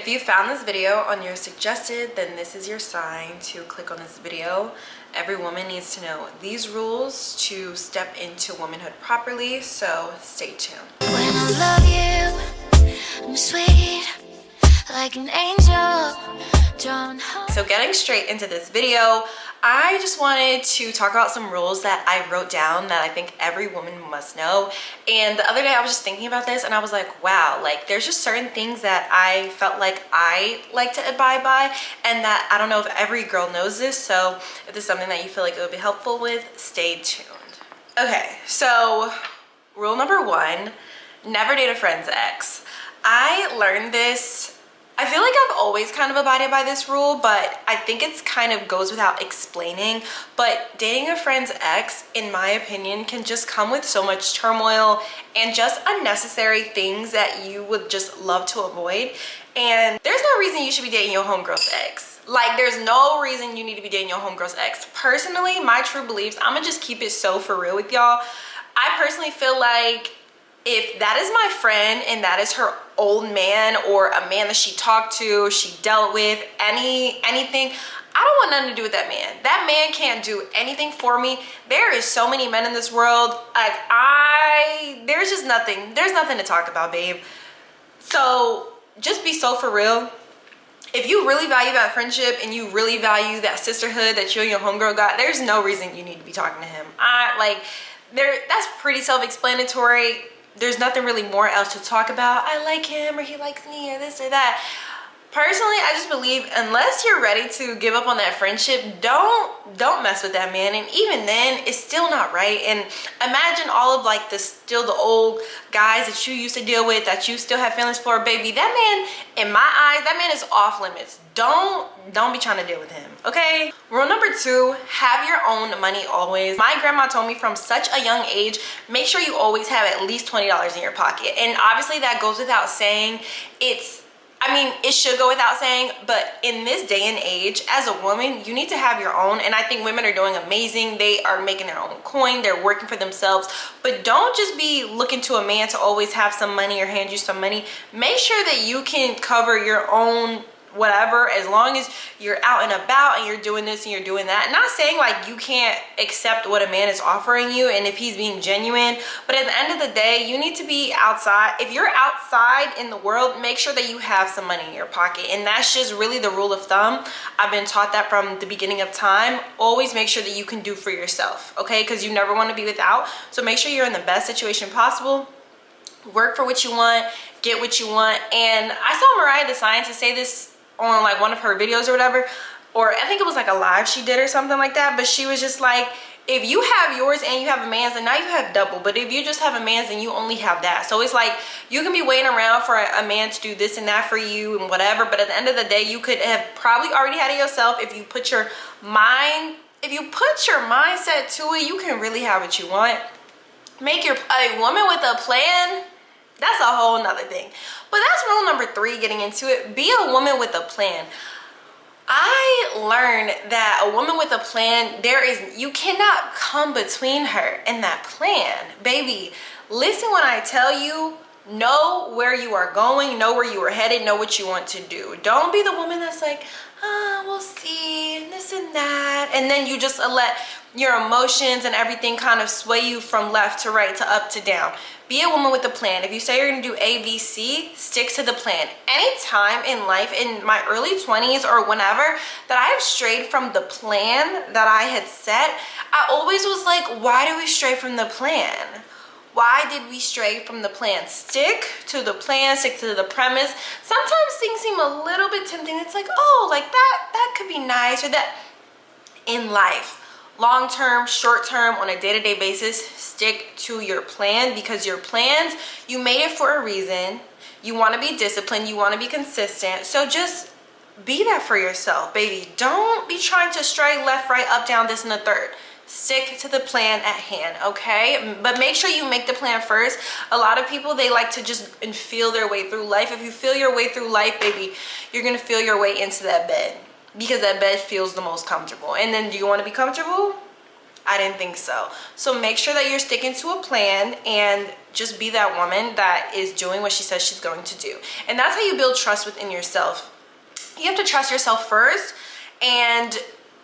If you found this video on your suggested, then this is your sign to click on this video. Every woman needs to know these rules to step into womanhood properly, so stay tuned. When I love you, I'm sweet, like an angel drawn home. So getting straight into this video, I just wanted to talk about some rules that I wrote down that I think every woman must know. And the other day I was just thinking about this and I was like, wow, like there's just certain things that I felt like I like to abide by, and that I don't know if every girl knows this. So if this is something that you feel like it would be helpful with, stay tuned. Okay, so rule number 1, never date a friend's ex. I learned this, I feel like I've always kind of abided by this rule, but I think it's kind of goes without explaining. But dating a friend's ex, in my opinion, can just come with so much turmoil and just unnecessary things that you would just love to avoid. And there's no reason you should be dating your homegirl's ex. Like, there's no reason you need to be dating your homegirl's ex. Personally, my true beliefs, I'm gonna just keep it so for real with y'all. I personally feel like if that is my friend and that is her old man or a man that she talked to, she dealt with, anything, I don't want nothing to do with that man. That man can't do anything for me. There is so many men in this world. Like, there's just nothing. There's nothing to talk about, babe. So just be so for real. If you really value that friendship and you really value that sisterhood that you and your homegirl got, there's no reason you need to be talking to him. That's pretty self-explanatory. There's nothing really more else to talk about. I like him, or he likes me, or this or that. Personally, I just believe unless you're ready to give up on that friendship, don't mess with that man. And even then, it's still not right. And imagine all of like the old guys that you used to deal with that you still have feelings for, baby. That man, in my eyes, that man is off limits. Don't be trying to deal with him, okay? Rule number 2, have your own money always. My grandma told me from such a young age, make sure you always have at least $20 in your pocket. And obviously that goes without saying. It should go without saying, but in this day and age, as a woman, you need to have your own. And I think women are doing amazing. They are making their own coin. They're working for themselves. But don't just be looking to a man to always have some money or hand you some money. Make sure that you can cover your own whatever, as long as you're out and about and you're doing this and you're doing that. Not saying like you can't accept what a man is offering you and if he's being genuine, but at the end of the day, you need to be outside. If you're outside in the world, make sure that you have some money in your pocket. And that's just really the rule of thumb. I've been taught that from the beginning of time. Always make sure that you can do for yourself, okay? Because you never want to be without. So make sure you're in the best situation possible. Work for what you want, get what you want. And I saw Mariah the Scientist say this on like one of her videos or whatever, or I think it was like a live she did or something like that, but she was just like, if you have yours and you have a man's, then now you have double. But if you just have a man's, then you only have that. So it's like you can be waiting around for a man to do this and that for you and whatever, but at the end of the day, you could have probably already had it yourself. If you put your mindset to it, you can really have what you want. Make a woman with a plan, that's a whole nother thing. But that's rule number 3, getting into it. Be a woman with a plan. I learned that a woman with a plan, you cannot come between her and that plan. Baby, listen when I tell you, know where you are going, know where you are headed, know what you want to do. Don't be the woman that's like, we'll see, this and that. And then you just let your emotions and everything kind of sway you from left to right to up to down. Be a woman with a plan. If you say you're gonna do A, B, C, stick to the plan. Any time in life, in my early 20s or whenever, that I have strayed from the plan that I had set, I always was like, why do we stray from the plan? Why did we stray from the plan? Stick to the plan, stick to the premise. Sometimes things seem a little bit tempting. It's like, oh, like that could be nice, or that. In life, long term, short term, on a day-to-day basis, stick to your plan, because your plans, you made it for a reason. You want to be disciplined, you want to be consistent. So just be that for yourself, baby. Don't be trying to stray left, right, up, down, this and the third. Stick to the plan at hand, okay? But make sure you make the plan first. A lot of people, they like to just feel their way through life. If you feel your way through life, baby, you're gonna feel your way into that bed, because that bed feels the most comfortable. And then, do you want to be comfortable? I didn't think so. So make sure that you're sticking to a plan and just be that woman that is doing what she says she's going to do. And that's how you build trust within yourself. You have to trust yourself first, and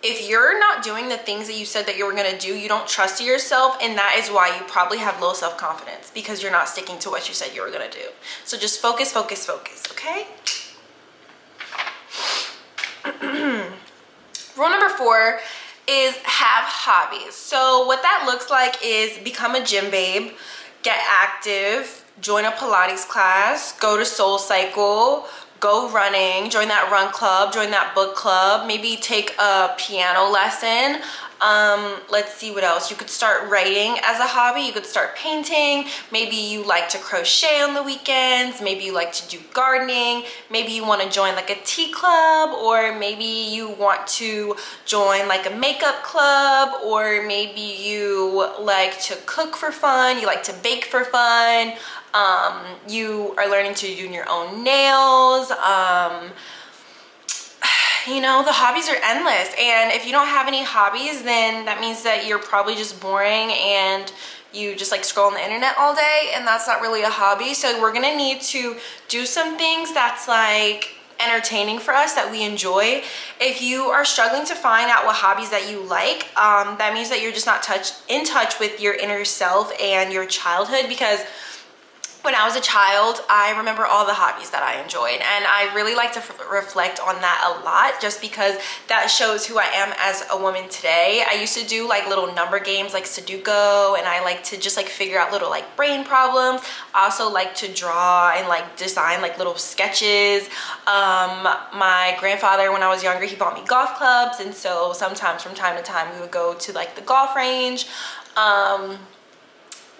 if you're not doing the things that you said that you were going to do, you don't trust yourself, and that is why you probably have low self-confidence, because you're not sticking to what you said you were going to do. So just focus, focus, focus, okay? Rule number 4 is have hobbies. So what that looks like is become a gym babe, get active, join a Pilates class, go to Soul Cycle, go running, join that run club, join that book club, maybe take a piano lesson. Let's see what else. You could start writing as a hobby. You could start painting. Maybe you like to crochet on the weekends. Maybe you like to do gardening. Maybe you want to join like a tea club, or maybe you want to join like a makeup club, or maybe you like to cook for fun. You like to bake for fun. You are learning to do your own nails. You know, the hobbies are endless, and if you don't have any hobbies, then that means that you're probably just boring and you just like scroll on the internet all day, and that's not really a hobby. So we're gonna need to do some things that's like entertaining for us, that we enjoy. If you are struggling to find out what hobbies that you like, that means that you're just not in touch with your inner self and your childhood, because when I was a child, I remember all the hobbies that I enjoyed, and I really like to reflect on that a lot, just because that shows who I am as a woman today. I used to do like little number games like Sudoku, and I like to just like figure out little like brain problems. I also like to draw and like design like little sketches. My grandfather, when I was younger, he bought me golf clubs, and so sometimes from time to time we would go to like the golf range.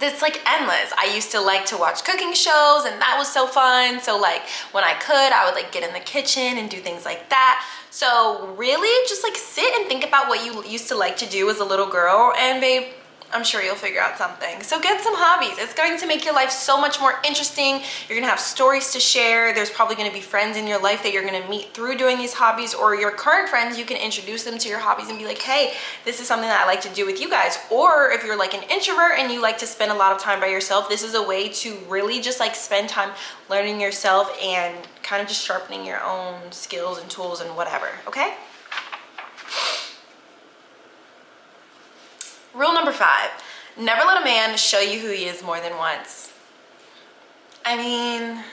It's like endless. I used to like to watch cooking shows, and that was so fun. So like when I could, I would like get in the kitchen and do things like that. So really just like sit and think about what you used to like to do as a little girl, and babe, I'm sure you'll figure out something. So get some hobbies. It's going to make your life so much more interesting. You're gonna have stories to share. There's probably gonna be friends in your life that you're gonna meet through doing these hobbies, or your current friends, you can introduce them to your hobbies and be like, hey, this is something that I like to do with you guys. Or if you're like an introvert and you like to spend a lot of time by yourself, this is a way to really just like spend time learning yourself and kind of just sharpening your own skills and tools and whatever, okay? Rule number 5, never let a man show you who he is more than once. I mean,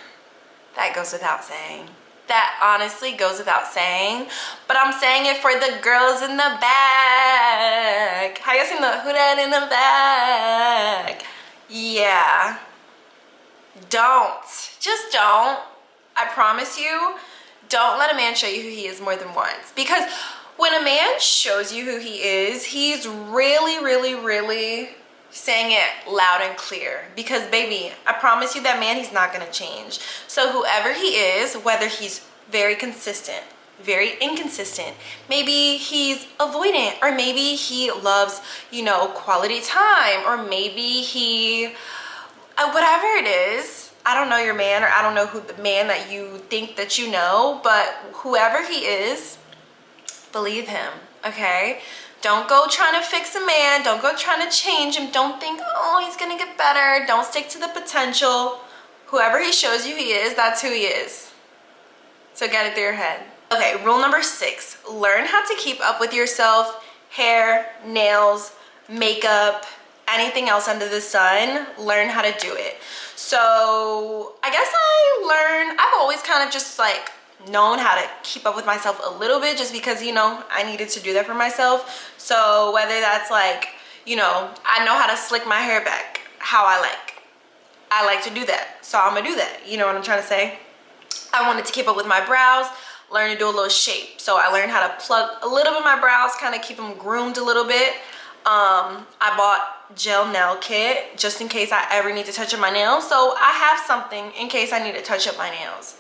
that goes without saying. That honestly goes without saying, but I'm saying it for the girls in the back. How you seen the who that in the back? Yeah. Don't. Just don't. I promise you, don't let a man show you who he is more than once. Because when a man shows you who he is, he's really, really, really saying it loud and clear. Because baby, I promise you that man, he's not gonna change. So whoever he is, whether he's very consistent, very inconsistent, maybe he's avoidant, or maybe he loves, you know, quality time, or maybe he, whatever it is, I don't know your man, or I don't know who the man that you think that you know, but whoever he is, believe him, okay? Don't go trying to fix a man. Don't go trying to change him. Don't think, oh, he's gonna get better. Don't stick to the potential. Whoever he shows you he is, that's who he is. So get it through your head. Okay, rule number 6, learn how to keep up with yourself. Hair, nails, makeup, anything else under the sun, learn how to do it. So I guess I've always kind of just like known how to keep up with myself a little bit, just because, you know, I needed to do that for myself. So whether that's like, you know, I know how to slick my hair back how I like to do that, so I'm gonna do that. You know what I'm trying to say? I wanted to keep up with my brows, learn to do a little shape. So I learned how to plug a little bit of my brows, kind of keep them groomed a little bit. I bought gel nail kit just in case I ever need to touch up my nails. So I have something in case I need to touch up my nails.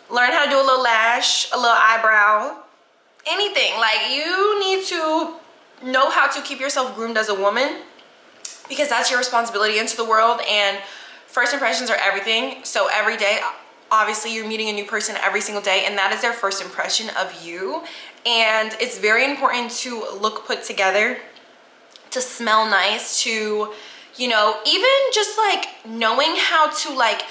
Learn how to do a little lash, a little eyebrow, anything. Like, you need to know how to keep yourself groomed as a woman, because that's your responsibility into the world, and first impressions are everything. So every day, obviously you're meeting a new person every single day, and that is their first impression of you. And it's very important to look put together to smell nice, to, you know, even just like knowing how to like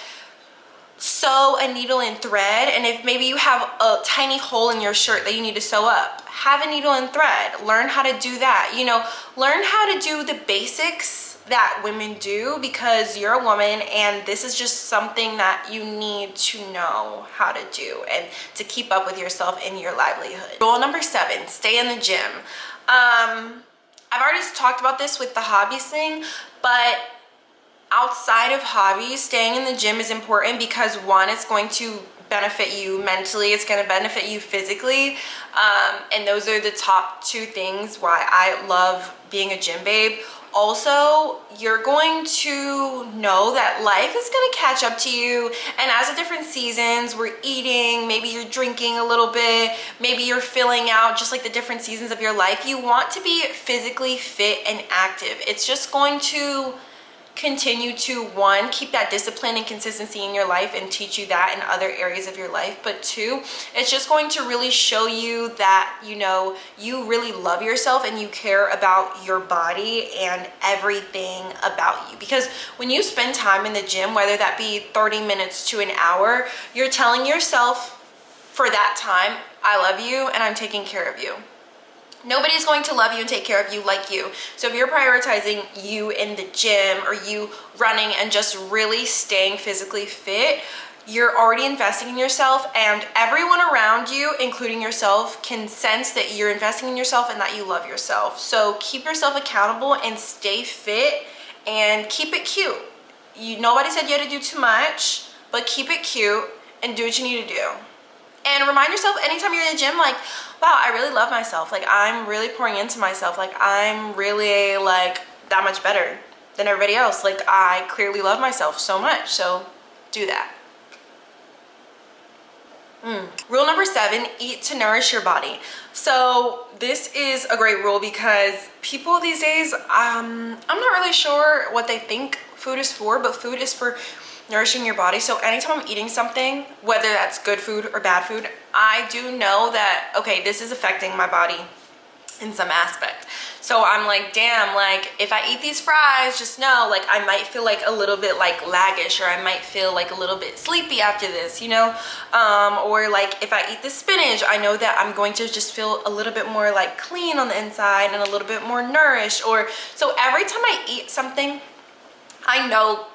sew a needle and thread. And if maybe you have a tiny hole in your shirt that you need to sew up, have a needle and thread, learn how to do that. You know, learn how to do the basics that women do, because you're a woman and this is just something that you need to know how to do and to keep up with yourself and your livelihood. Rule number 7, stay in the gym. I've already talked about this with the hobbies thing, but outside of hobbies, staying in the gym is important because, one, it's going to benefit you mentally, it's going to benefit you physically, and those are the top 2 things why I love being a gym babe. Also, you're going to know that life is going to catch up to you, and as the different seasons, we're eating, maybe you're drinking a little bit, maybe you're filling out, just like the different seasons of your life, you want to be physically fit and active. It's just going to continue to, 1, keep that discipline and consistency in your life and teach you that in other areas of your life, but 2, it's just going to really show you that, you know, you really love yourself and you care about your body and everything about you. Because when you spend time in the gym, whether that be 30 minutes to an hour, you're telling yourself for that time, I love you and I'm taking care of you. Nobody's going to love you and take care of you like you. So if you're prioritizing you in the gym, or you running and just really staying physically fit, you're already investing in yourself, and everyone around you, including yourself, can sense that you're investing in yourself and that you love yourself. So keep yourself accountable and stay fit and keep it cute. Nobody said you had to do too much, but keep it cute and do what you need to do. And remind yourself anytime you're in the gym, like, wow, I really love myself. Like, I'm really pouring into myself. Like, I'm really like that much better than everybody else. Like, I clearly love myself so much. So do that. Rule number 7, eat to nourish your body. So this is a great rule because people these days, I'm not really sure what they think food is for, but food is for nourishing your body. So anytime I'm eating something, whether that's good food or bad food, I do know that, okay, this is affecting my body in some aspect. So I'm like, damn, like if I eat these fries, just know like I might feel like a little bit like laggish, or I might feel like a little bit sleepy after this, you know, or like if I eat the spinach, I know that I'm going to just feel a little bit more like clean on the inside and a little bit more nourished. Or so every time I eat something, I know,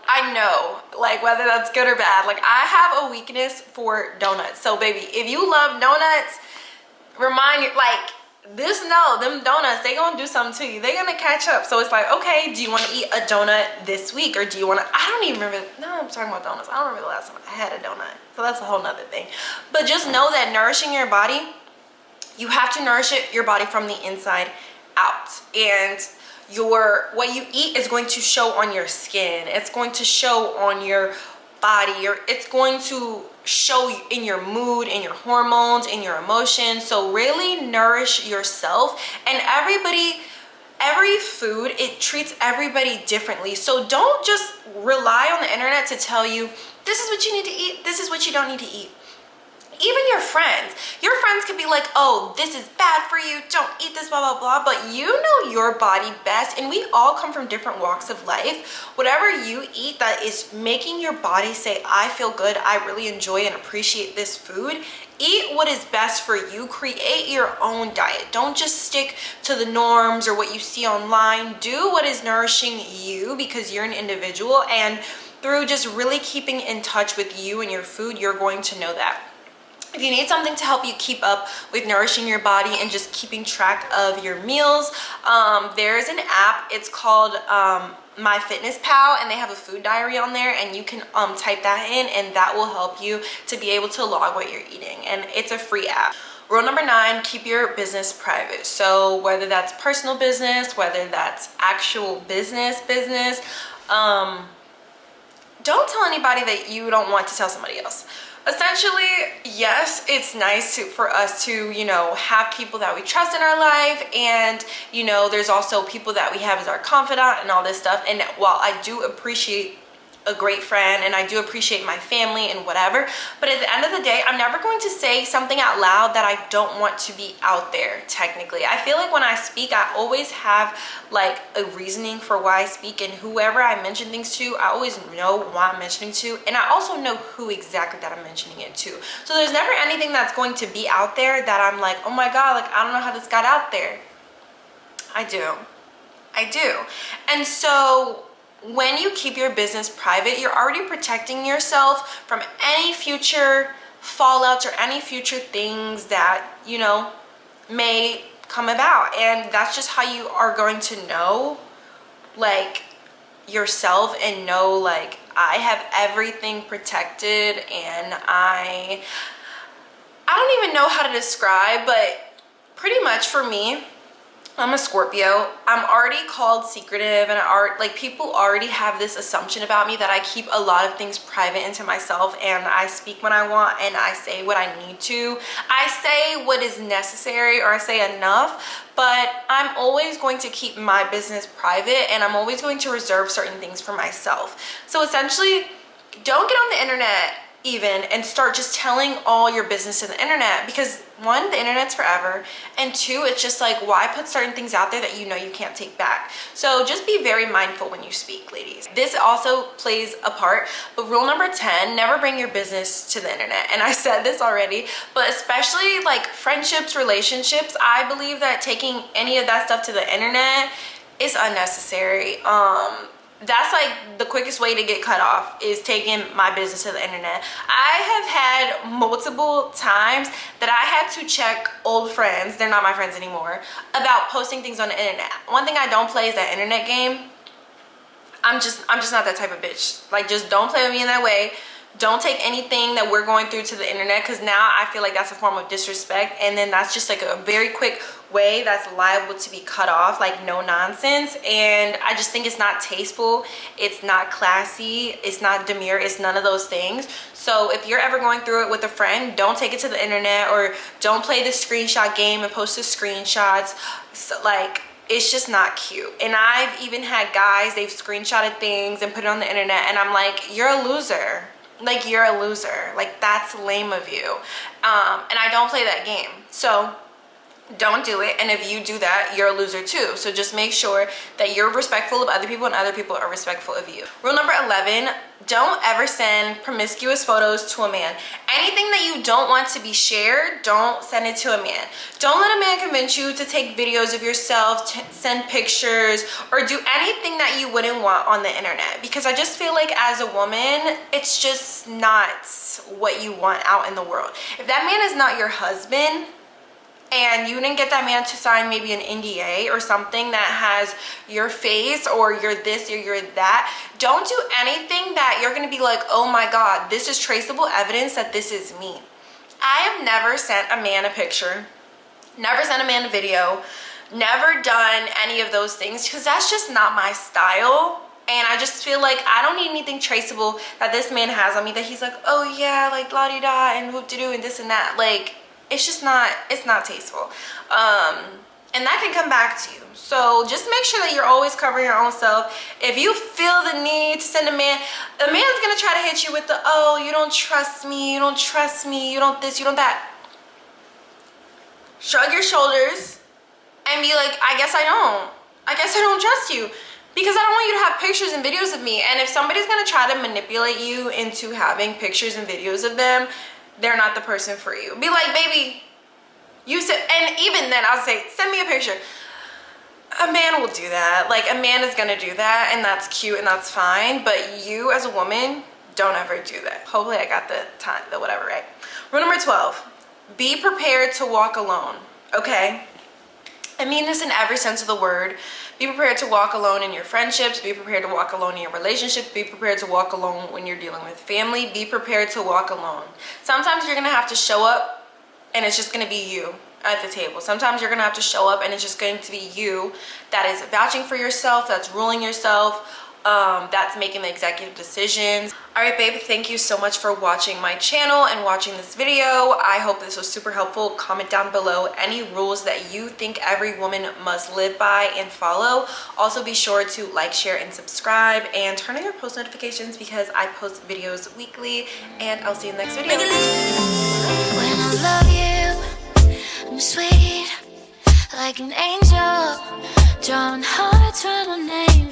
like whether that's good or bad, like I have a weakness for donuts. So baby, if you love donuts, remind you, like, this, no, them donuts, they gonna do something to you. They gonna catch up. So it's like, okay, do you want to eat a donut this week, or do you want to, I don't even remember, no, I'm talking about donuts. I don't remember the last time I had a donut. So that's a whole nother thing. But just know that nourishing your body, you have to nourish your body from the inside out. And what you eat is going to show on your skin. It's going to show on your body, or it's going to show in your mood, in your hormones, in your emotions. So really nourish yourself. And every food, it treats everybody differently. So don't just rely on the internet to tell you this is what you need to eat, this is what you don't need to eat. Even your friends could be like, oh, this is bad for you, don't eat this, blah, blah, blah. But you know your body best, and we all come from different walks of life. Whatever you eat that is making your body say, I feel good, I really enjoy and appreciate this food, eat what is best for you. Create your own diet. Don't just stick to the norms or what you see online. Do what is nourishing you, because you're an individual, and through just really keeping in touch with you and your food, you're going to know that. If you need something to help you keep up with nourishing your body and just keeping track of your meals, there's an app. It's called MyFitnessPal, and they have a food diary on there, and you can type that in, and that will help you to be able to log what you're eating, and it's a free app. Rule number 9, keep your business private. So whether that's personal business, whether that's actual business, don't tell anybody that you don't want to tell somebody else. Essentially, yes, it's nice for us to, you know, have people that we trust in our life, and, you know, there's also people that we have as our confidant and all this stuff. And while I do appreciate a great friend and I do appreciate my family and whatever, but at the end of the day, I'm never going to say something out loud that I don't want to be out there. Technically, I feel like when I speak, I always have like a reasoning for why I speak, and whoever I mention things to, I always know why I'm mentioning to, and I also know who exactly that I'm mentioning it to. So there's never anything that's going to be out there that I'm like, oh my god, like I don't know how this got out there. I do. And so when you keep your business private, you're already protecting yourself from any future fallouts or any future things that, you know, may come about. And that's just how you are going to know, like, yourself, and know, like, I have everything protected. And I don't even know how to describe, but pretty much for me, I'm a Scorpio. I'm already called secretive, and like people already have this assumption about me that I keep a lot of things private into myself, and I speak when I want and I say what I need to. I say what is necessary, or I say enough, but I'm always going to keep my business private, and I'm always going to reserve certain things for myself. So essentially, don't get on the internet even and start just telling all your business to the internet, because one, the internet's forever, and two, it's just like, why put certain things out there that you know you can't take back? So just be very mindful when you speak, ladies. This also plays a part, but rule number 10, never bring your business to the internet. And I said this already, but especially like friendships, relationships, I believe that taking any of that stuff to the internet is unnecessary. That's like the quickest way to get cut off, is taking my business to the internet. I have had multiple times that I had to check old friends, they're not my friends anymore, about posting things on the internet. One thing I don't play is that internet game. I'm just not that type of bitch. Like, just don't play with me in that way. Don't take anything that we're going through to the internet, because now I feel like that's a form of disrespect, and then that's just like a very quick way that's liable to be cut off, like no nonsense. And I just think it's not tasteful, it's not classy, it's not demure, it's none of those things. So if you're ever going through it with a friend, don't take it to the internet, or don't play the screenshot game and post the screenshots. So, like, it's just not cute. And I've even had guys, they've screenshotted things and put it on the internet, and I'm like, you're a loser. Like, you're a loser. Like, that's lame of you. And I don't play that game. So don't do it. And if you do that, you're a loser too. So just make sure that you're respectful of other people and other people are respectful of you. Rule number 11, don't ever send promiscuous photos to a man. Anything that you don't want to be shared, don't send it to a man. Don't let a man convince you to take videos of yourself, send pictures, or do anything that you wouldn't want on the internet. Because I just feel like as a woman, it's just not what you want out in the world. If that man is not your husband, and you didn't get that man to sign maybe an NDA or something that has your face, or you're this or you're that, don't do anything that you're gonna be like, oh my god, this is traceable evidence that this is me. I have never sent a man a picture, never sent a man a video, never done any of those things, because that's just not my style. And I just feel like I don't need anything traceable that this man has on me that he's like, oh yeah, like la-di-da and whoop-de-doo and this and that. Like, it's just not, it's not tasteful. And that can come back to you. So just make sure that you're always covering your own self. If you feel the need to send a man's gonna try to hit you with the, oh, you don't trust me, you don't trust me, you don't this, you don't that. Shrug your shoulders and be like, I guess I don't trust you, because I don't want you to have pictures and videos of me. And if somebody's gonna try to manipulate you into having pictures and videos of them, they're not the person for you. Be like, baby, you said, and even then I'll say, send me a picture. A man will do that. Like, a man is gonna do that, and that's cute and that's fine, but you as a woman, don't ever do that. Hopefully I got the whatever right. Rule number 12, be prepared to walk alone, okay? I mean this in every sense of the word. Be prepared to walk alone in your friendships. Be prepared to walk alone in your relationships. Be prepared to walk alone when you're dealing with family. Be prepared to walk alone. Sometimes you're gonna have to show up and it's just gonna be you at the table. Sometimes you're gonna have to show up and it's just going to be you that is vouching for yourself, that's ruling yourself, that's making the executive decisions. All right, babe, thank you so much for watching my channel and watching this video. I hope this was super helpful. Comment down below any rules that you think every woman must live by and follow. Also, be sure to like, share, and subscribe, and turn on your post notifications because I post videos weekly, and I'll see you in the next video. When I love you, I'm sweet like an angel, drawing hearts, running names.